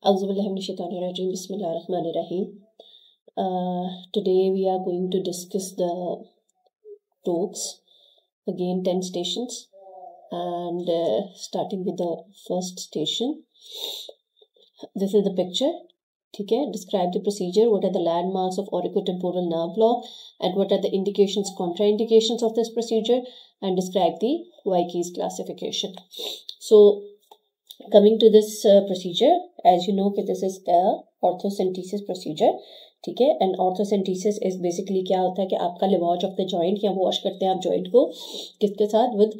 Auzubillahiminash-shaytanir-rajim. Bismillahir-rahmanir-rahim. Today we are going to discuss the talks, again 10 stations, and starting with the first station. This is the picture. Okay, describe the procedure. What are the landmarks of auriculotemporal nerve block, and what are the indications, contraindications of this procedure, and describe the Weikes classification. So, coming to this procedure, as you know, this is a orthocentesis procedure. ठीक है, and ऑर्थोसेंटीसिस is basically क्या होता है कि आपका लिवॉज of the joint, या wash करते हैं आप जॉइंट को किसके साथ, विद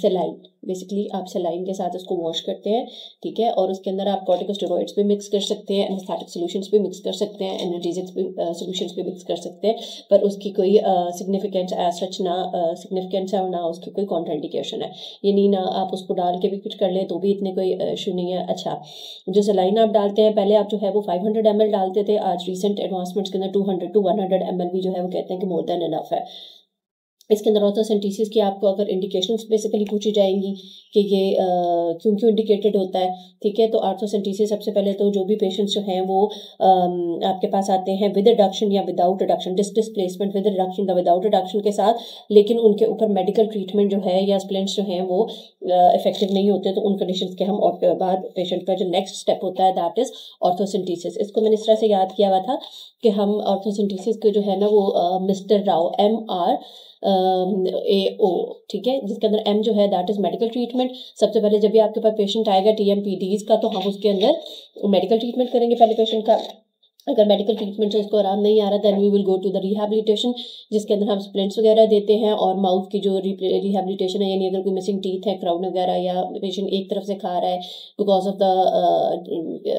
सेलाइन. बेसिकली आप सेलाइन के साथ इसको वॉश करते हैं. ठीक है, और उसके अंदर आप कॉर्टिकोस्टेरॉइड्स भी मिक्स कर सकते हैं, एनेस्थेटिक सॉल्यूशंस भी मिक्स कर सकते हैं, एनाल्जेसिक सॉल्यूशंस भी मिक्स कर सकते हैं, पर उसकी कोई सिग्निफिकेंस एज सच ना सिग्निफिकेंस है और ना उसकी कोई कॉन्ट्राइंडिकेशन है. यानी ना आप उसको डाल के भी कुछ कर लें तो भी इतने कोई इशू नहीं है. अच्छा, जो सेलाइन आप डालते हैं, पहले आप जो है वो 500 ml डालते थे, आज रिसेंट एडवांसमेंट्स के अंदर 200 to 100 ml भी जो है वो कहते हैं कि मोर देन इनफ है. इसके अंदर ऑर्थोसेंटीसिस की आपको अगर इंडिकेशंस बेसिकली पूछी जाएंगी कि ये क्यों क्यों इंडिकेटेड होता है. ठीक है, तो ऑर्थोसेंटीसिस सबसे पहले तो जो भी पेशेंट्स जो हैं वो आपके पास आते हैं विद रिडक्शन या without reduction, displacement with reduction या विदाउट रिडक्शन के साथ, लेकिन उनके ऊपर मेडिकल ट्रीटमेंट जो है या स्प्लिंट्स जो हैं वो इफेक्टिव नहीं होते, तो उन कंडीशंस के हम बाद पेशेंट का जो नेक्स्ट स्टेप होता है दैट इज ऑर्थोसेंटीसिस. इसको मैंने इस तरह से याद किया हुआ था कि हम ऑर्थोसेंटीसिस को जो है ना वो मिस्टर राव MRAO, ठीक है, जिसके अंदर M जो है दैट इज मेडिकल ट्रीटमेंट. सबसे पहले जब भी आपके पास पेशेंट आएगा TMPDs का, तो हम उसके अंदर मेडिकल ट्रीटमेंट करेंगे पहले पेशेंट का. अगर मेडिकल ट्रीटमेंट से उसको आराम नहीं आ रहा, then we will go to the rehabilitation, जिसके अंदर हम स्प्लिंट्स वगैरह देते हैं, और माउथ की जो रिहैबिलिटेशन है, यानी अगर कोई मिसिंग टीथ है, क्राउन वगैरह, या पेशेंट एक तरफ से खा रहा है because of the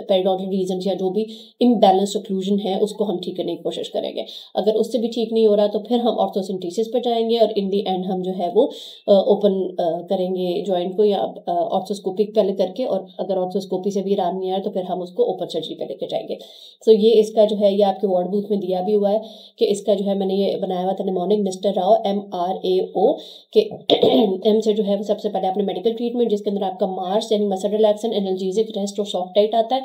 periodontal reason, या जो भी इम्बैलेंस ओक्लूजन है उसको हम ठीक करने की कोशिश करेंगे. अगर उससे भी ठीक नहीं हो रहा तो फिर हम ऑर्थोसेंटीसिस पर जाएंगे, और इन दी एंड हम जो है वो ओपन करेंगे जॉइंट को, या ऑर्थोस्कोपिक पहले करके, और अगर ऑर्थोस्कोपी से भी आराम नहीं आ रहा तो फिर हम उसको ओपन सर्जरी पर लेके जाएंगे. सो ये इसका जो है ये आपके वार्ड बूथ में दिया भी हुआ है कि इसका जो है मैंने ये बनाया हुआ था निमोनिक मिस्टर राव MRAO के M से जो है वो सबसे पहले आपने मेडिकल ट्रीटमेंट, जिसके अंदर आपका मार्स यानी मसल रिलैक्सन, एनाल्जेसिक, रेस्ट और सॉफ्ट टाइट आता है.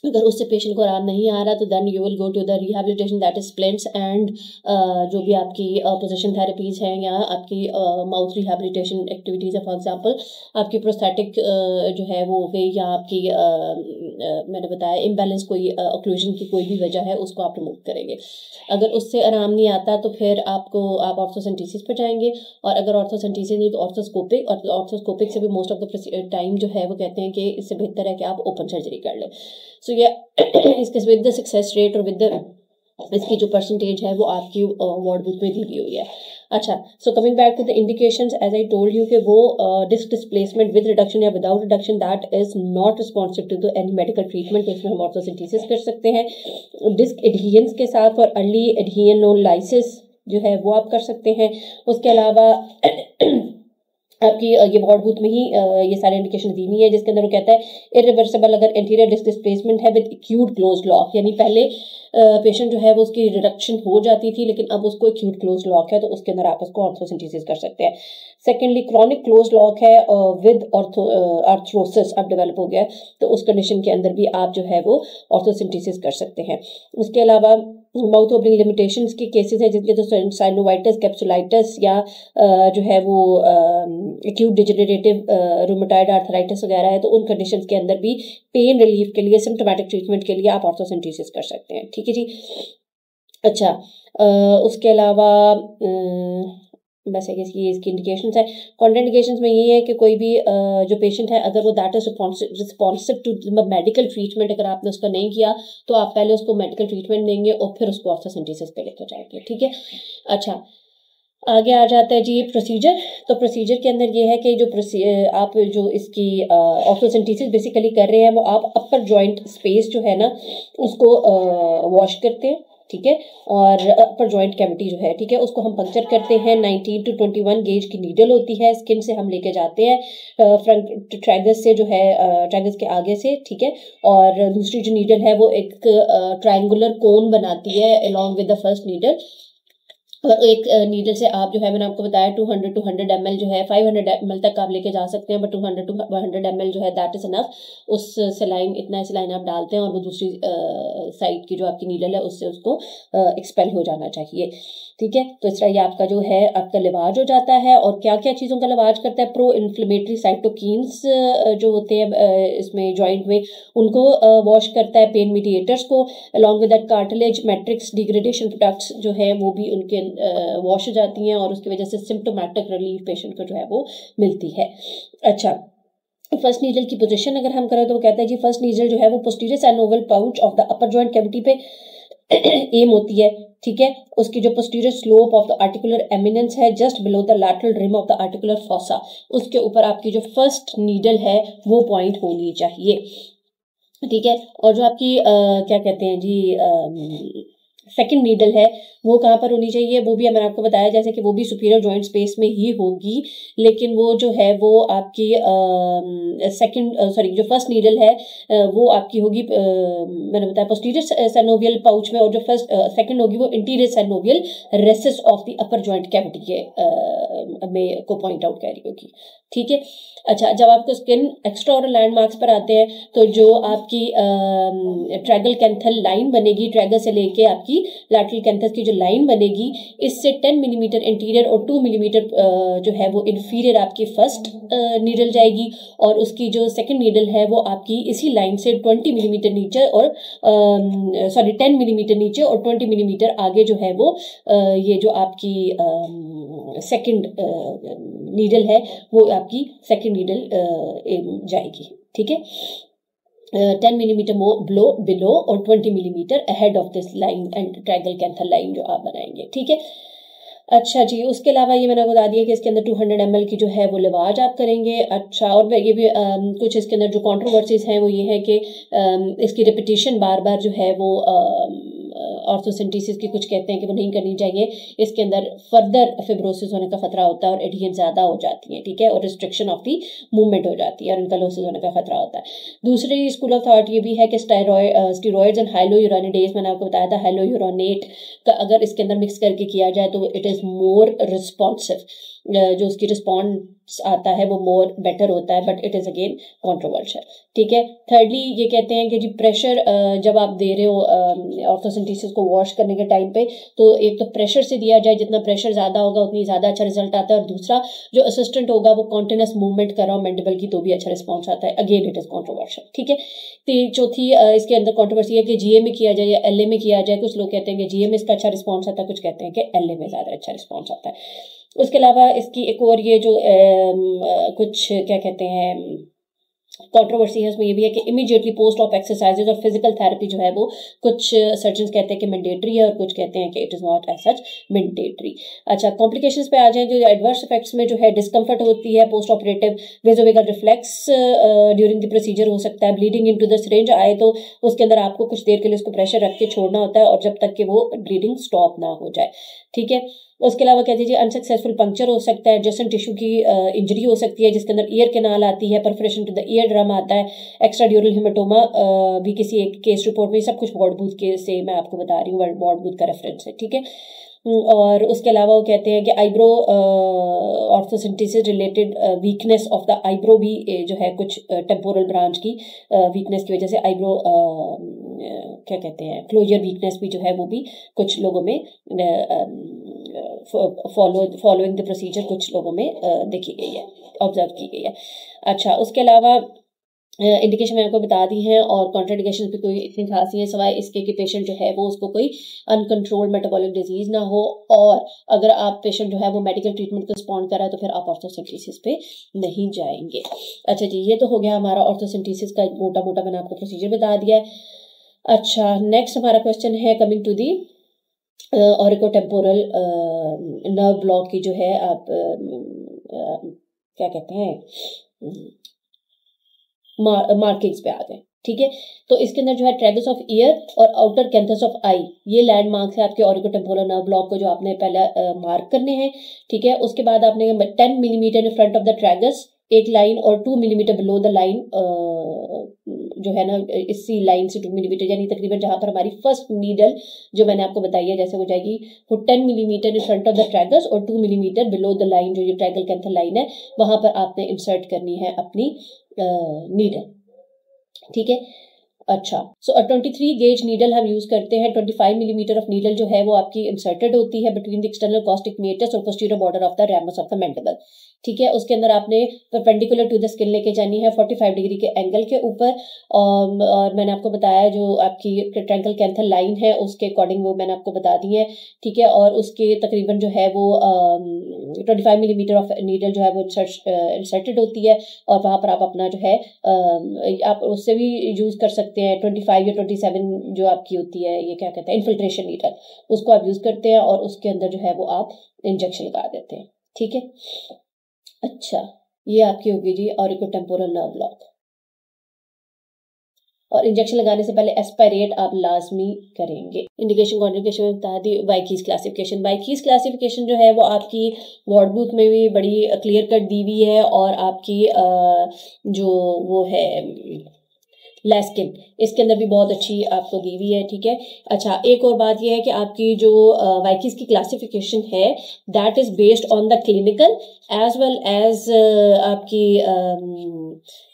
अगर उससे पेशेंट को आराम नहीं आ रहा तो then you will go to the rehabilitation that is splints and जो भी आपकी पोजीशन थेरेपीज हैं, या आपकी माउथ रिहैबिलिटेशन एक्टिविटीज़ है. फॉर एग्जांपल आपकी प्रोस्थेटिक जो है वो हो गई, या आपकी मैंने बताया इम्बैलेंस कोई ऑक्लूजन की कोई भी वजह है उसको आप रिमूव करेंगे. अगर उससे आराम नहीं आता तो फिर आप ऑर्थोसेंटीसिस पर जाएंगे, और अगर ऑर्थोसेंटीसिस नहीं तो ऑर्थोस्कोपिक, और ऑर्थोस्कोपिक से भी मोस्ट ऑफ द टाइम जो है वो कहते हैं कि इससे बेहतर है कि आप ओपन सर्जरी कर लें. सो ये इसके विद द सक्सेस रेट और विद द इसकी जो परसेंटेज है वो आपकी वार्ड बुक में दी हुई है. अच्छा, so coming back to the indications, as I told you कि वो डिस्क डिस्प्लेसमेंट विद रिडक्शन या without reduction that is not responsive to any medical treatment, इसमें हम ऑर्थोसेंटीसिस कर सकते हैं. डिस्क एडहियंस के साथ और अर्ली एडहियनोलाइसिस जो है वो आप कर सकते हैं. उसके अलावा आपकी ये वार्ड बूथ में ही ये सारे इंडिकेशन दी हुई है, जिसके अंदर वो कहता है इरिवर्सिबल अगर एंटीरियर डिस्क डिस्प्लेसमेंट है विद एक्यूट क्लोज लॉक, यानी पहले पेशेंट जो है वो उसकी रिडक्शन हो जाती थी लेकिन अब उसको एक्यूट क्लोज लॉक है, तो उसके अंदर आप उसको ऑर्थोसेंटीसिस कर सकते हैं. सेकेंडली क्रॉनिक क्लोज लॉक है विद आर्थरोसिस अब डेवलप हो गया, तो उस कंडीशन के अंदर भी आप जो है वो ऑर्थोसेंटीसिस कर सकते हैं. उसके अलावा माउथ ओपनिंग लिमिटेशंस के केसेस है, जिनके तो साइनोवाइटिस, कैप्सुलाइटिस, या जो है वो एक्यूट डिजेनरेटिव रूमेटॉइड आर्थराइटिस वगैरह है, तो उन कंडीशंस के अंदर भी पेन रिलीफ के लिए, सिम्टोमेटिक ट्रीटमेंट के लिए आप ऑर्थोसेंटीसिस कर सकते हैं. ठीक है जी. अच्छा, उसके अलावा बस इसकी इंडिकेशंस है. कॉन्ट्राइंडिकेशंस में ये है कि कोई भी जो पेशेंट है अगर वो that is responsive to medical treatment, अगर आपने उसका नहीं किया तो आप पहले उसको मेडिकल ट्रीटमेंट देंगे और फिर उसको ऑर्थोसेंटीसिस पे लेकर जाएंगे. ठीक है. अच्छा, आगे आ जाता है जी प्रोसीजर. तो प्रोसीजर के अंदर ये है कि जो आप जो इसकी ऑर्थोसेंटीसिस बेसिकली कर रहे हैं वो आप अपर जॉइंट स्पेस जो है ना उसको वॉश करते हैं. ठीक है, और अपर जॉइंट कैविटी जो है, ठीक है, उसको हम पंक्चर करते हैं. 19 to 21 गेज की नीडल होती है, स्किन से हम लेके जाते हैं, फ्रंट ट्राइगस से जो है ट्राइगस के आगे से. ठीक है, और दूसरी जो नीडल है वो एक ट्रायंगुलर कोन बनाती है along with the first needle. और एक नीडल से आप जो है मैंने आपको बताया 200 to 100 ml जो है 500 ml तक आप लेके जा सकते हैं, बट 200 to 100 ml जो है दैट इज इनफ। उस सलाइन इतना सलाइन आप डालते हैं और वो दूसरी साइड की जो आपकी नीडल है उससे उसको एक्सपेल हो जाना चाहिए। ठीक है, तो इस तरह ये आपका जो है आपका लिवाज हो जाता है। और क्या क्या चीज़ों का लिवाज करता है, प्रो इन्फ्लेमेटरी साइटोकिन्स जो होते हैं इसमें जॉइंट में उनको वॉश करता है, पेन मीडिएटर्स को, along with that cartilage matrix degradation products जो है वो भी उनके वॉश हो जाती हैं और उसकी वजह से सिम्टोमेटिक रिलीफ पेशेंट को जो है वो मिलती है। अच्छा, फर्स्ट नीडल की पोजीशन अगर हम करें तो वो कहता है जी फर्स्ट नीडल जो है वो posterior synovial pouch of the upper joint cavity पे एम होती है। ठीक है, उसकी जो posterior slope of the articular eminence है just below the lateral rim of the articular fossa, उसके ऊपर आपकी जो फर्स्ट नीडल है वो पॉइंट होनी चाहिए। ठीक है, और जो आपकी क्या कहते हैं जी सेकंड नीडल है वो कहाँ पर होनी चाहिए, वो भी मैंने आपको बताया जैसे कि वो भी सुपीरियर जॉइंट स्पेस में ही होगी, लेकिन वो जो है वो आपकी जो फर्स्ट नीडल है वो आपकी होगी मैंने बताया पोस्टीरियर साइनोवियल पाउच में, और जो सेकंड होगी वो anterior synovial recess of the upper joint cavity के में को पॉइंट आउट कर रही होगी। ठीक है, अच्छा, जब आपको स्किन एक्स्ट्रा और लैंडमार्क्स पर आते हैं तो जो आपकी ट्रैगल कैंथल लाइन बनेगी, ट्रैगल से लेके आपकी लैटरल कैंथस की जो लाइन बनेगी, इससे 10 मिलीमीटर इंटीरियर और 2 मिलीमीटर जो है वो इंफीरियर आपकी फर्स्ट नीडल जाएगी, और उसकी जो सेकंड नीडल है वो आपकी इसी लाइन से 20 मिलीमीटर नीचे और 10 मिलीमीटर नीचे और 20 मिलीमीटर आगे जो है वो ये जो आपकी सेकंड नीडल है वो आपकी सेकंड नीडल जाएगी। ठीक है, 10 मिलीमीटर बिलो और 20 millimetre ahead of this line and triangle canthal line जो आप बनाएंगे। ठीक है, अच्छा जी, उसके अलावा ये मैंने बता दिया कि इसके अंदर 200 ml की जो है वो लिवाज आप करेंगे। अच्छा, और ये भी कुछ इसके अंदर जो कंट्रोवर्सीज हैं वो ये है कि इसकी रिपीटिशन बार बार जो है वो ऑर्थोसेंटिसिस की कुछ कहते हैं कि वो नहीं करनी चाहिए, इसके अंदर फर्दर फिब्रोसिस होने का खतरा होता है और एडिशन ज़्यादा हो जाती है। ठीक है, और रिस्ट्रिक्शन ऑफ दी मूवमेंट हो जाती है और इनकलोसिस होने का खतरा होता है। दूसरी स्कूल ऑफ थॉट ये भी है कि स्टेरॉइड्स एंड हाइलोयूरानिडेज, मैंने आपको बताया था हाइलोयूरोनेट का अगर इसके अंदर मिक्स करके किया जाए तो इट इज़ मोर रिस्पॉन्सिव, जो उसकी रिस्पॉन्स आता है वो मोर बेटर होता है, but it is again controversial. ठीक है, थर्डली ये कहते हैं कि जी प्रेशर जब आप दे रहे हो ऑर्थोसेंटिसिस को वॉश करने के टाइम पे, तो एक तो प्रेशर से दिया जाए, जितना प्रेशर ज़्यादा होगा उतनी ज़्यादा अच्छा रिजल्ट आता है, और दूसरा जो असिस्टेंट होगा वो कॉन्टिन्यूस मूवमेंट कर रहा हो मैंडिबल की तो भी अच्छा रिस्पॉन्स आता है, अगेन इट इज़ कॉन्ट्रोवर्शियल। ठीक है, चौथी इसके अंदर कॉन्ट्रोवर्सी है कि जीए में किया जाए या एलए में किया जाए। कुछ लोग कहते हैं कि जीए में इसका अच्छा रिस्पॉन्स आता है, कुछ कहते हैं कि एलए में ज़्यादा अच्छा रिस्पॉन्स आता है। उसके अलावा इसकी एक और ये जो कुछ क्या कहते हैं कंट्रोवर्सी है उसमें ये भी है कि इमीडिएटली पोस्ट ऑफ एक्सरसाइजेज और फिजिकल थेरेपी जो है वो कुछ सर्जन्स कहते हैं कि मैंडेटरी है और कुछ कहते हैं कि it is not as such mandatory. अच्छा, कॉम्प्लिकेशंस पे आ जाए, जो एडवर्स इफेक्ट्स में जो है डिस्कम्फर्ट होती है, post operative vasovagal reflex during the procedure हो सकता है, ब्लीडिंग इनटू द सिरिंज आए तो उसके अंदर आपको कुछ देर के लिए उसको प्रेशर रख के छोड़ना होता है और जब तक कि वो ब्लीडिंग स्टॉप ना हो जाए। ठीक है, उसके अलावा कह दीजिए अनसक्सेसफुल पंक्चर हो सकता है, एडजेसेंट टिश्यू की इंजरी हो सकती है जिसके अंदर ईयर कैनाल आती है, perforation to the ear drum आता है, एक्स्ट्रा ड्यूरल हेमाटोमा भी किसी एक केस रिपोर्ट में, सब कुछ वॉर्डबूथ के से मैं आपको बता रही हूँ, वॉर्डबूथ का रेफरेंस है। ठीक है, और उसके अलावा वो कहते हैं कि eyebrow arthrocentesis related weakness of the eyebrow भी जो है कुछ टेम्पोरल ब्रांच की वीकनेस की वजह से आईब्रो क्या कहते हैं क्लोजर वीकनेस भी जो है वो भी कुछ लोगों में फॉलोइंग द प्रोसीजर कुछ लोगों में देखी गई है, ऑब्जर्व की गई है। अच्छा, उसके अलावा इंडिकेशन मैंने आपको बता दी है और कॉन्ट्राइंडिकेशन पे कोई इतनी खास नहीं है, सिवाय इसके कि पेशेंट जो है वो उसको कोई अनकंट्रोल्ड मेटाबॉलिक डिजीज ना हो, और अगर आप पेशेंट जो है वो मेडिकल ट्रीटमेंट को रिस्पॉन्ड कर रहा है तो फिर आप ऑर्थोसेंटिसिस पे नहीं जाएंगे। अच्छा जी, ये तो हो गया हमारा ऑर्थोसेंटिसिस का मोटा मोटा मैंने आपको प्रोसीजर बता दिया है। अच्छा, नेक्स्ट हमारा क्वेश्चन है coming to the auriculotemporal nerve block की जो है आप क्या कहते हैं मार्किंग्स पे आ गए। ठीक है, तो इसके अंदर जो है ट्रैगस ऑफ ईयर और आउटर कैंथस ऑफ आई, ये लैंडमार्क्स है आपके ऑरिकोटेम्पोरल नर्व ब्लॉक को जो आपने पहले मार्क करने हैं। ठीक है, उसके बाद आपने 10 millimetre in front of the tragus एक लाइन और 2 मिलीमीटर बिलो द लाइन जो है ना इसी लाइन से 2 मिलीमीटर, यानी तकरीबन जहाँ पर हमारी फर्स्ट नीडल जो मैंने आपको बताई है जैसे हो जाएगी वो 10 millimetre in front of the tragus और 2 मिलीमीटर बिलो द लाइन, जो ये ट्रैगल कैंथर लाइन है वहां पर आपने इंसर्ट करनी है अपनी नीडल, ठीक है। अच्छा, सो 23 गेज नीडल हम यूज करते हैं। 25 मिलीमीटर ऑफ नीडल जो है वो आपकी इंसर्टेड होती है between the external acoustic meatus और posterior border of the ramus of the mandible, ठीक है। उसके अंदर आपने परपेंडिकुलर टू द स्किन लेके जानी है 45 डिग्री के एंगल के ऊपर, और मैंने आपको बताया जो आपकी ट्रैंगल कैंथर लाइन है उसके अकॉर्डिंग वो मैंने आपको बता दी है, ठीक है। और उसके तकरीबन जो है वो 25 मिलीमीटर ऑफ नीडल जो है वो इंसर्टेड होती है, और वहां पर आप अपना जो है आप उससे भी यूज कर सकते हैं 25 या 27 जो आपकी होती है, ये क्या कहते हैं इन्फिल्ट्रेशन नीडल, उसको आप यूज करते हैं और उसके अंदर जो है वो आप इंजेक्शन लगा देते हैं, ठीक है। अच्छा, ये आपकी होगी जी ऑरिकोटेम्पोरल नर्व ब्लॉक, और इंजेक्शन लगाने से पहले एस्पायरेट आप लाजमी करेंगे। इंडिकेशन कॉन्ट्रिकेशन में बता दी वाइकीज क्लासिफिकेशन। वाइकीज क्लासिफिकेशन जो है वो आपकी वार्ड बुक में भी बड़ी क्लियर कट दी हुई है, और आपकी जो वो है लैस्किन इसके अंदर भी बहुत अच्छी आपको दी हुई है, ठीक है। अच्छा, एक और बात यह है कि आपकी जो वाइकीज की क्लासिफिकेशन है that is based on the clinical as well as आपकी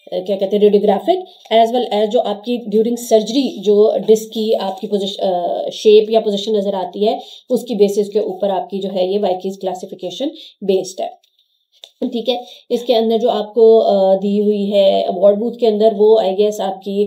क्या कहते हैं रेडियोग्राफिक, एज वेल एज जो आपकी ड्यूरिंग सर्जरी जो डिस्क की आपकी पोजीशन शेप या पोजीशन नजर आती है उसकी बेसिस के ऊपर आपकी जो है ये वाइकीज क्लासिफिकेशन बेस्ड है, ठीक है। इसके अंदर जो आपको दी हुई है वार्ड बूथ के अंदर वो आई गेस आपकी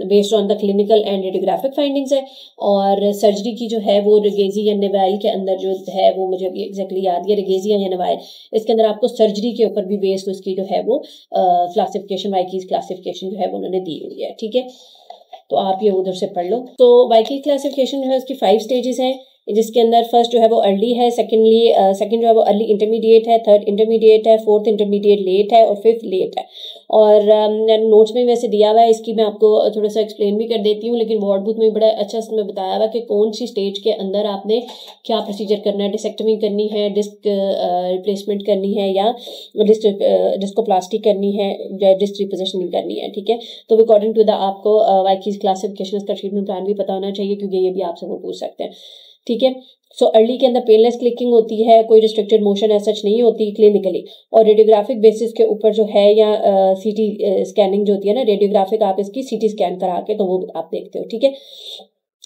based on the clinical and radiographic findings है, और सर्जरी की जो है वो रेगेजी या नेवाइल के अंदर जो है वो मुझे अभी एग्जैक्टली याद है रेगेजी या नेवाइल, इसके अंदर आपको सर्जरी के ऊपर भी बेस्ड उसकी जो है वो क्लासिफिकेशन वाइकीज क्लासिफिकेशन जो है वो उन्होंने दी हुई है, ठीक है। तो आप ये उधर से पढ़ लो। तो वाइकीज क्लासिफिकेशन जो है उसकी 5 स्टेजेस हैं, जिसके अंदर फर्स्ट जो है वो अर्ली है, सेकंड जो है वो अर्ली इंटरमीडिएट है, थर्ड इंटरमीडिएट है, फोर्थ इंटरमीडिएट लेट है, और फिफ्थ लेट है। और नोट्स में वैसे दिया हुआ है, इसकी मैं आपको थोड़ा सा एक्सप्लेन भी कर देती हूँ, लेकिन वार्ड बुक में बड़ा अच्छा इसमें बताया हुआ कि कौन सी स्टेज के अंदर आपने क्या प्रोसीजर करना है, डिसेक्टमी करनी है, डिस्क रिप्लेसमेंट करनी है, या डिस्कोप्लास्टी करनी है, या डिस्क रिपोजिशनिंग करनी है, ठीक है। तो अकॉर्डिंग टू द आपको वाइकीज क्लासिफिकेशन का ट्रीटमेंट प्लान भी पता होना चाहिए, क्योंकि ये भी आपसे वो पूछ सकते हैं, ठीक है। सो अर्ली के अंदर पेनलेस क्लिकिंग होती है, कोई रिस्ट्रिक्टेड मोशन ऐसा नहीं होती क्लिनिकली, और रेडियोग्राफिक बेसिस के ऊपर जो है या सीटी स्कैनिंग जो होती है ना रेडियोग्राफिक, आप इसकी सीटी स्कैन करा के तो वो आप देखते हो, ठीक है।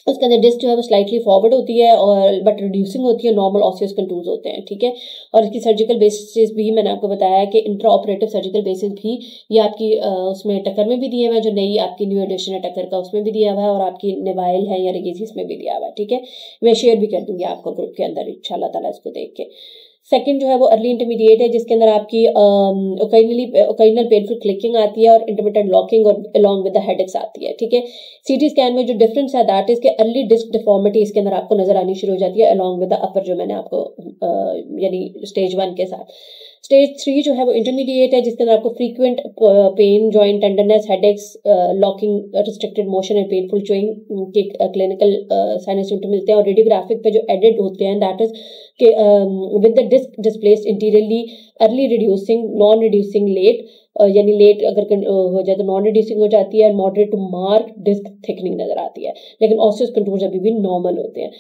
उसके अंदर डिस्क जो है वो स्लाइटली फॉरवर्ड होती है और बट रिड्यूसिंग होती है, नॉर्मल ऑसियस कंटूर्स होते हैं, ठीक है। और इसकी सर्जिकल बेसिस भी मैंने आपको बताया कि इंट्रा ऑपरेटिव सर्जिकल बेसिस भी ये आपकी उसमें टक्कर में भी दिया हुआ है, जो नई आपकी न्यू एडिशन है टक्कर का उसमें भी दिया हुआ है, और आपकी नेवाइल है या रेगेजिस में भी दिया हुआ है, ठीक है। मैं शेयर भी कर दूंगी आपको ग्रुप के अंदर इंशाल्लाह ताला इसको देख के। सेकंड जो है वो अर्ली इंटरमीडिएट है, जिसके अंदर आपकी ओकेजनल पेनफुल क्लिकिंग आती है और इंटरमिटेंट लॉकिंग और अलॉन्ग विद द हेडेक्स आती है, ठीक है। सीटी स्कैन में जो डिफरेंस है दैट इज के अर्ली डिस्क डिफॉर्मिटी इसके अंदर आपको नजर आनी शुरू हो जाती है अलॉन्ग विद द अपर, जो मैंने आपको यानी स्टेज 1 के साथ। स्टेज 3 जो है वो इंटरमीडिएट है, जिसके अंदर आपको frequent pain, joint tenderness, headaches, locking, restricted motion and painful chewing के क्लिनिकल साइन सिम्टम मिलते हैं, और रेडियोग्राफिक पे जो एडेड होते हैं दैट इज के with the disc displaced anteriorly, early reducing, non reducing late, यानी लेट अगर हो जाए तो नॉन रिड्यूसिंग हो जाती है, moderate to marked disc thickening नजर आती है, लेकिन ऑसियस कंटूर्स अभी भी नॉर्मल होते हैं।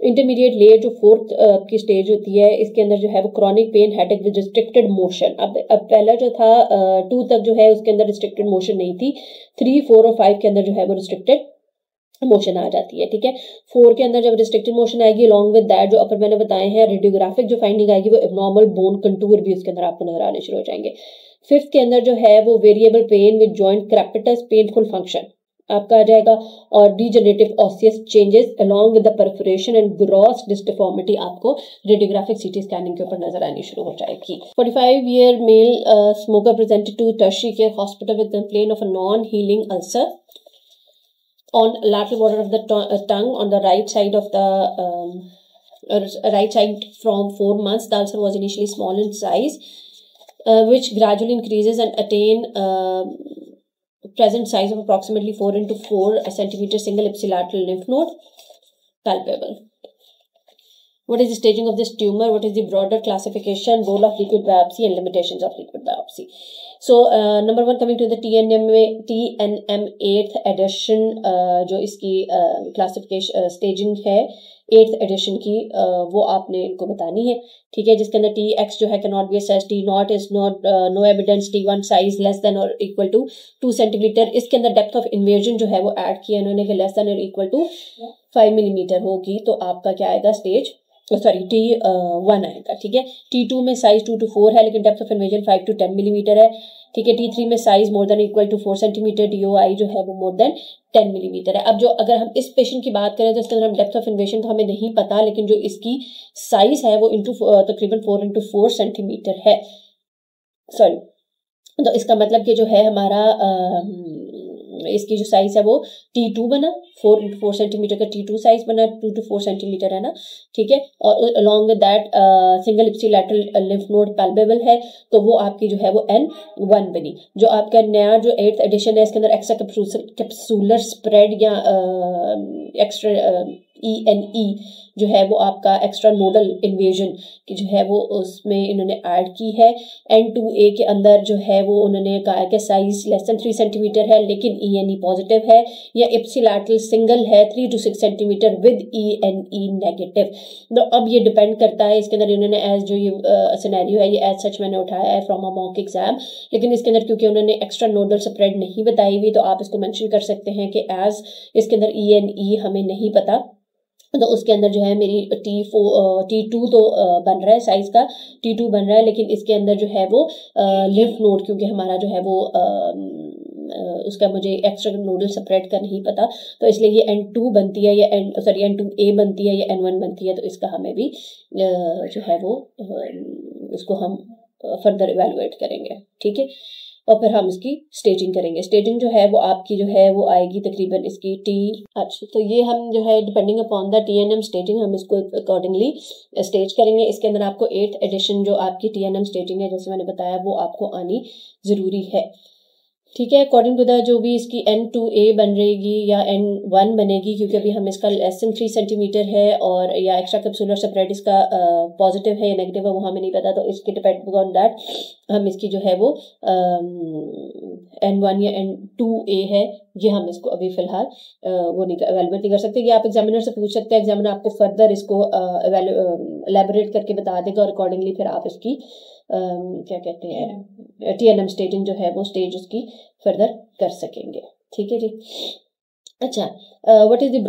इंटरमीडिएट लेयर जो फोर्थ की स्टेज होती है, इसके अंदर जो है वो chronic pain, headache with restricted motion. अब पहला जो था 2 तक जो है उसके अंदर रिस्ट्रिक्टेड मोशन नहीं थी, 3, 4 और 5 के अंदर जो है वो रिस्ट्रिक्टेड मोशन आ जाती है, ठीक है। 4 के अंदर जब रिस्ट्रिक्टेड मोशन आएगी अलॉन्ग विद दैट जो अपर मैंने बताए हैं रेडियोग्राफिक जो फाइंडिंग आएगी वो एबनॉर्मल बोन कंटूर भी उसके अंदर आपको नजर आने शुरू हो जाएंगे। 5th के अंदर जो है वो variable pain with joint crepitus, painful function आपका आ जाएगा, और degenerative osseous changes along with the perforation and gross deformity आपको रेडियोग्राफिक सीटी स्कैनिंग के ऊपर नजर आनी शुरू हो जाएगी। 45-year male smoker presented to tertiary care hospital with complain of a non healing ulcer on lateral border of the tongue on the right side of the right side from 4 months. The ulcer was initially small in size, which gradually increases and attain present size of approximately 4 into 4 centimeter single ipsilateral lymph node, palpable. What is the staging of this tumor? What is the broader classification, role of liquid biopsy and limitations of liquid biopsy? So number 1 coming to the TNM 8th edition, जो इसकी classification staging है 8th addition की, वो आपने इनको बतानी है, ठीक है, जिसके अंदर TX जो है can not be assessed, T not is not know evidence, T1 size less than और इक्वल टू 2 सेंटीमीटर। इसके अंदर डेप्थ ऑफ इन्वर्जन जो है वो ऐड किया इन्होंने कि लेस देन और इक्वल टू 5 मिलीमीटर होगी, तो आपका क्या आएगा स्टेज, सॉरी T1 आएगा, ठीक है। T2 में साइज 2 to 4 है लेकिन depth of invasion 5 to 10 millimetre है, ठीक है। T3 में size more than equal to 4 centimetre, DOI जो है वो मोर देन 10 मिलीमीटर है। अब जो अगर हम इस पेशेंट की बात करें तो इसके अंदर हम डेप्थ ऑफ इन्वर्जन तो हमें नहीं पता, लेकिन जो इसकी साइज है वो तकरीबन 4 into 4 सेंटीमीटर है, सॉरी, तो इसका मतलब कि जो है हमारा इसकी जो साइज है वो T2 बना, 4 into 4 सेंटीमीटर का T2 साइज बना, 2 to 4 सेंटीमीटर है ना, ठीक है। और along with that single ipsilateral lymph node palpable है, तो वो आपकी जो है वो N1 बनी। जो आपका नया जो 8th एडिशन है इसके अंदर एक्स्ट्रा कैप्सूलर स्प्रेड या एक्स्ट्रा ENE जो है वो आपका एक्स्ट्रा नोडल इन्वेजन की जो है वो उसमें इन्होंने ऐड की है। N2A के अंदर जो है वो उन्होंने कहा कि साइज लेस देन 3 सेंटीमीटर है लेकिन ENE पॉजिटिव है, या इप्सिलैटरल सिंगल है 3 to 6 centimetre with ENE negative. तो अब ये डिपेंड करता है, इसके अंदर इन्होंने एज जो ये सिनेरियो है ये एज सच मैंने उठाया है फ्रॉम अ मॉक एग्जाम, लेकिन इसके अंदर क्योंकि उन्होंने एक्स्ट्रा नोडल स्प्रेड नहीं बताई हुई तो आप इसको मेंशन कर सकते हैं कि एज इसके अंदर ENE हमें नहीं पता, तो उसके अंदर जो है मेरी T2 तो बन रहा है, साइज का T2 बन रहा है, लेकिन इसके अंदर जो है वो लिम्फ नोड क्योंकि हमारा जो है वो उसका मुझे एक्स्ट्रा नोडल सेपरेट का नहीं पता, तो इसलिए ये N2 बनती है या N2A बनती है या N1 बनती है, तो इसका हमें भी जो है वो इसको हम फर्दर इवेलुएट करेंगे, ठीक है। और फिर हम इसकी स्टेजिंग करेंगे। स्टेजिंग जो है वो आपकी जो है वो आएगी तकरीबन इसकी अच्छा, तो ये हम जो है depending upon the TNM staging हम इसको अकॉर्डिंगली स्टेज करेंगे। इसके अंदर आपको 8th एडिशन जो आपकी TNM स्टेजिंग है जैसे मैंने बताया वो आपको आनी ज़रूरी है, ठीक है। अकॉर्डिंग टू द जो भी इसकी N2A बन रहेगी या N1 बनेगी, क्योंकि अभी हम इसका लेस देन 3 सेंटीमीटर है और या एक्स्ट्रा कैप्सूलर सेपरेट इसका पॉजिटिव है या नेगेटिव है वो हमें नहीं पता, तो इसके डिपेंड ऑन दैट हम इसकी जो है वो N1 या N2A है ये हम इसको अभी फिलहाल वो नहीं एवेलुएट नहीं कर सकते। ये आप एग्जामिनर से पूछ सकते हैं, एग्जामिनर आपको फर्दर इसको एलेबोरेट करके बता देगा और अकॉर्डिंगली फिर आप इसकी क्या कहते हैं TNM स्टेजिंग जो है वो स्टेज उसकी फर्दर कर सकेंगे, ठीक है जी। अच्छा, what is the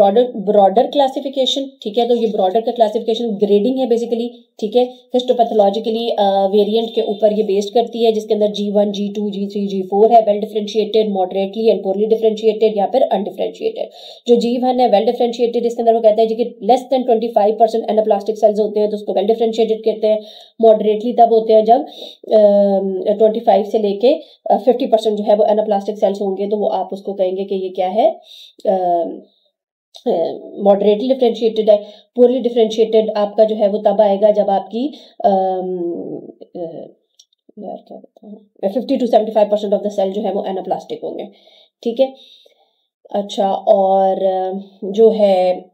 broader classification, ठीक है। तो ये ब्रॉडर का क्लासिफिकेशन ग्रेडिंग है बेसिकली, ठीक है। हिस्टोपैथोलॉजिकली वेरिएंट के ऊपर ये बेस्ड करती है, जिसके अंदर G1 G2 G3 G4 है, well differentiated, moderately and poorly differentiated या फिर अनडिफरेंशिएटेड। जो G1 है वेल डिफरेंशिएटेड, इसके अंदर वो कहता है जी कि लेस देन 25% एनाप्लास्टिक सेल्स होते हैं तो उसको वेल डिफरेंशिएटेड कहते हैं। मॉडरेटली तब होते हैं जब 25 से लेके 50% जो है वो एनाप्लास्टिक सेल्स होंगे, तो वो आप उसको कहेंगे कि ये क्या है, मॉडरेटली डिफरेंशिएटेड है। पूरली डिफरेंशिएटेड आपका जो है वो तब आएगा जब आपकी यार क्या बताऊं 50 to 75% ऑफ द सेल जो है वो एनाप्लास्टिक होंगे, ठीक है। अच्छा, और जो है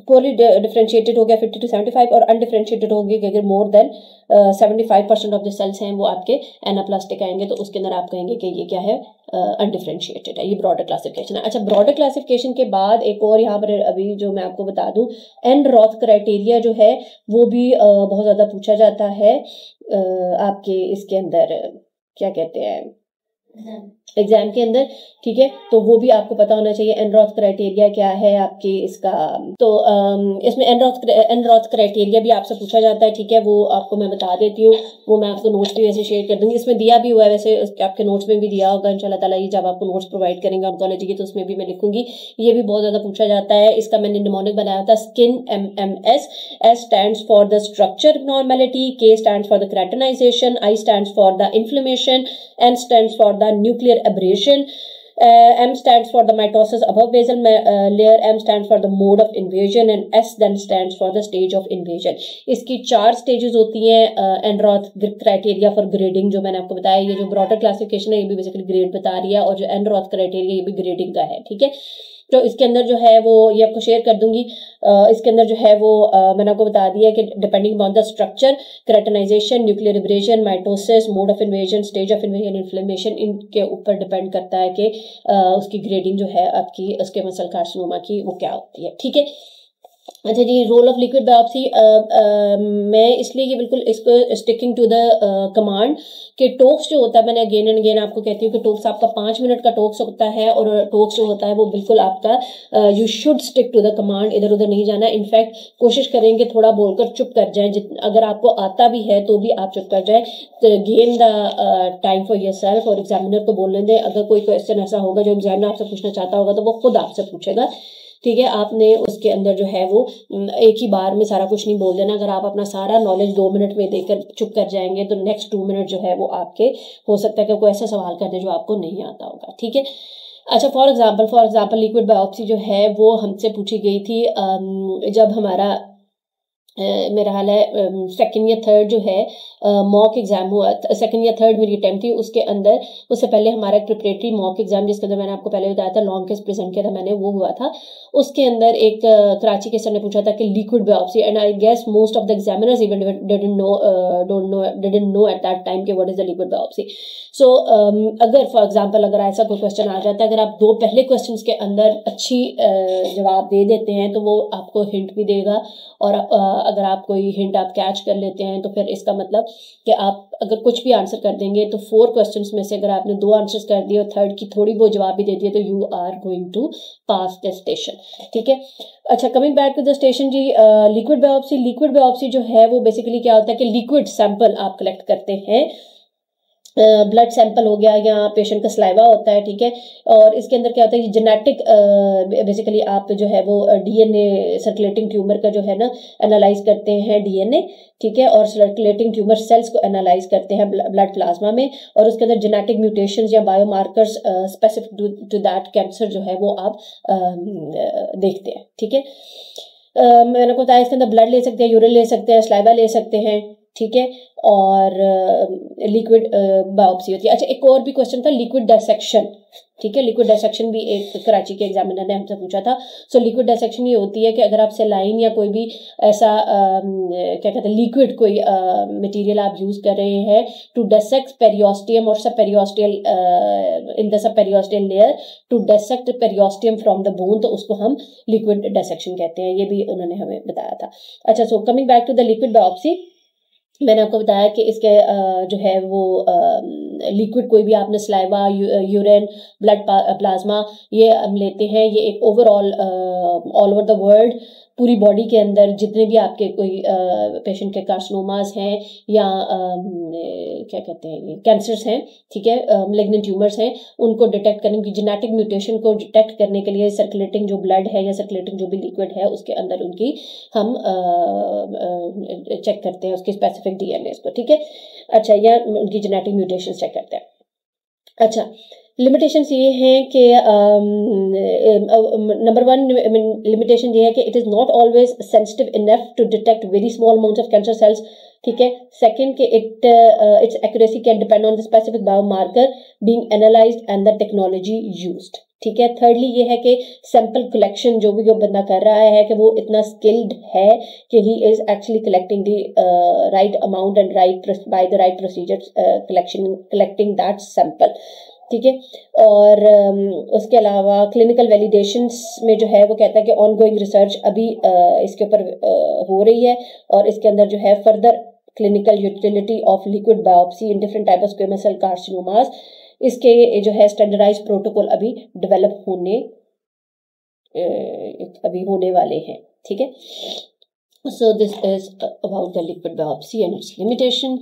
पोरली डिफरेंशिएटेड हो गया 50 to 75 और अनडिफरेंशिएटेड होंगे कि अगर more than 75% of the cells हैं वो आपके एनाप्लास्टिक आएंगे, तो उसके अंदर आप कहेंगे कि ये क्या है, अनडिफरेंशिएटेड है। ये ब्रॉडर क्लासिफिकेशन है। अच्छा, ब्रॉडर क्लासिफिकेशन के बाद एक और यहाँ पर अभी जो मैं आपको बता दूं, एन-रॉथ क्राइटेरिया जो है वो भी बहुत ज़्यादा पूछा जाता है आपके इसके अंदर क्या कहते हैं एग्जाम के अंदर, ठीक है। तो वो भी आपको पता होना चाहिए एन-रॉथ क्राइटेरिया क्या है आपके इसका। तो इसमें एन-रॉथ क्राइटेरिया भी आपसे पूछा जाता है, ठीक है। वो आपको मैं बता देती हूँ, वो मैं आपको नोट्स भी वैसे शेयर कर दूंगी, इसमें दिया भी हुआ है, वैसे आपके नोट्स में भी दिया होगा इंशाल्लाह ताला। ये जब आपको नोट्स प्रोवाइड करेंगे ऑन्कोलॉजी के तो उसमें भी मैं लिखूंगी। ये भी बहुत ज़्यादा पूछा जाता है। इसका मैंने निमोनिक बनाया था skin MMS। S stands for the structure abnormality, K stands for the keratinization, I stands for the inflammation, N stands for the nuclear abrasion, M stands for the mitosis above basal layer, M stands for the mode of invasion and S then stands for the stage of invasion। इसकी 4 stages होती हैं एन-रॉथ criteria for grading, जो मैंने आपको बताया। ये जो broader classification है ये भी बेसिकली ग्रेड बता रही है, और जो एन-रॉथ क्राइटेरिया ये भी ग्रेडिंग का है, ठीक है। तो इसके अंदर जो है वो ये आपको शेयर कर दूंगी। इसके अंदर जो है वो मैंने आपको बता दिया कि depending on the structure, keratinisation, nuclear abrasion, mitosis, mode of invasion, stage of invasion, inflammation, इनके ऊपर डिपेंड करता है कि उसकी ग्रेडिंग जो है आपकी उसके मसल कार्सिनोमा की वो क्या होती है। ठीक है, अच्छा जी, रोल ऑफ लिक्विड बायोप्सी, मैं इसलिए ये बिल्कुल इसको स्टिकिंग टू द कमांड कि टोक्स जो होता है, मैंने अगेन एंड अगेन आपको कहती हूँ कि टोक्स आपका 5 मिनट का टोक्स होता है, और टोक्स जो होता है वो बिल्कुल आपका you should stick to the command, इधर उधर नहीं जाना। इनफैक्ट कोशिश करेंगे थोड़ा बोलकर चुप कर जाए, अगर आपको आता भी है तो भी आप चुप कर जाए, तो gain the time for your self, और एग्जामिनर को बोलने दें। अगर कोई क्वेश्चन ऐसा होगा जो एग्जामिनर आपसे पूछना चाहता होगा तो वो खुद आपसे पूछेगा। ठीक है, आपने उसके अंदर जो है वो एक ही बार में सारा कुछ नहीं बोल देना। अगर आप अपना सारा नॉलेज 2 मिनट में देकर चुप कर जाएंगे तो नेक्स्ट 2 मिनट जो है वो आपके हो सकता है कि कोई ऐसा सवाल कर दे जो आपको नहीं आता होगा। ठीक है, अच्छा, फॉर एग्जाम्पल लिक्विड बायोप्सी जो है वो हमसे पूछी गई थी जब हमारा मेरा हाल है सेकंड या थर्ड जो है मॉक एग्जाम हुआ, सेकंड या थर्ड मेरी अटेम्प्ट थी। उसके अंदर उससे पहले हमारा एक प्रिपरेटरी मॉक एग्जाम, जिसके अंदर मैंने आपको पहले बताया था लॉन्ग केस प्रेजेंट किया था मैंने, वो हुआ था। उसके अंदर एक कराची के सर ने पूछा था कि liquid biopsy, and I guess most of the examiners even didn't know at that time कि what is the liquid biopsy. So अगर फॉर एग्जाम्पल अगर ऐसा कोई क्वेश्चन आ जाता है, अगर आप 2 पहले क्वेश्चन के अंदर अच्छी जवाब दे देते हैं तो वो आपको हिंट भी देगा, और अगर आप कोई हिंट आप कैच कर लेते हैं तो फिर इसका मतलब कि आप अगर कुछ भी आंसर कर देंगे तो 4 क्वेश्चंस में से अगर आपने 2 आंसर्स कर दिए और थर्ड की थोड़ी बहुत जवाब भी दे दिए तो you are going to pass the station. ठीक है, अच्छा, coming back to the station G, liquid biopsy जो है वो बेसिकली क्या होता है कि लिक्विड सैंपल आप कलेक्ट करते हैं, ब्लड सैंपल हो गया या पेशेंट का स्लाइवा होता है। ठीक है, और इसके अंदर क्या होता है, जेनेटिक बेसिकली आप जो है वो डीएनए सर्कुलेटिंग ट्यूमर का जो है ना एनालाइज करते हैं डीएनए। ठीक है, और सर्कुलेटिंग ट्यूमर सेल्स को एनालाइज करते हैं ब्लड प्लाज्मा में, और उसके अंदर जेनेटिक म्यूटेशंस या biomarkers specific to that cancer जो है वो आप देखते हैं। ठीक है, मैंने आपको बताया इसके अंदर ब्लड ले सकते हैं, यूरिन ले सकते हैं, स्लाइवा ले सकते हैं। ठीक है, और लिक्विड बायोप्सी होती है। अच्छा, एक और भी क्वेश्चन था लिक्विड डायसेक्शन। ठीक है, लिक्विड डायसेक्शन भी एक कराची के एग्जामिनर ने हमसे पूछा था। सो लिक्विड डायसेक्शन ये होती है कि अगर आप सेलाइन या कोई भी ऐसा क्या कहते हैं लिक्विड कोई मटेरियल आप यूज कर रहे हैं टू डायसेक्ट पेरियोस्टियम और sub periosteal in the sub periosteal layer to dissect periosteum from the bone, तो उसको हम लिक्विड डायसेक्शन कहते हैं। ये भी उन्होंने हमें बताया था। अच्छा, so coming back to the liquid biopsy, मैंने आपको बताया कि इसके जो है वो लिक्विड कोई भी आपने स्लाइवा, यूरिन, ब्लड प्लाज्मा ये हम लेते हैं। ये एक overall all over the world पूरी बॉडी के अंदर जितने भी आपके कोई पेशेंट के कार्सिनोमास हैं या क्या कहते हैं कैंसर्स हैं, ठीक है, मैलिग्नेंट ट्यूमर्स हैं, उनको डिटेक्ट करने की जेनेटिक म्यूटेशन को डिटेक्ट करने के लिए सर्कुलेटिंग जो ब्लड है या सर्कुलेटिंग जो भी लिक्विड है उसके अंदर उनकी हम चेक करते हैं उसके स्पेसिफिक डीएनए को। ठीक है, अच्छा, या उनकी जेनेटिक म्यूटेशन चेक करते हैं। अच्छा, लिमिटेशंस ये हैं कि नंबर 1 लिमिटेशन ये है कि it is not always sensitive enough to detect very small amounts of cancer cells. ठीक है, सेकंड कि its accuracy can depend on the specific biomarker being analysed and the technology used. ठीक है, thirdly ये है कि सैंपल कलेक्शन जो भी जो बंदा कर रहा है कि वो इतना स्किल्ड है कि he is actually collecting the right amount and right by the right procedure collecting that sample. ठीक है, और उसके अलावा क्लिनिकल वैलिडेशंस में जो है वो कहता है कि ऑनगोइंग रिसर्च अभी इसके ऊपर हो रही है, और इसके अंदर जो है further clinical utility of liquid biopsy in different type of squamous cell carcinomas, इसके जो है स्टैंडर्डाइज्ड प्रोटोकॉल अभी डेवलप होने वाले हैं। ठीक है, so this is about the liquid biopsy and it's limitation.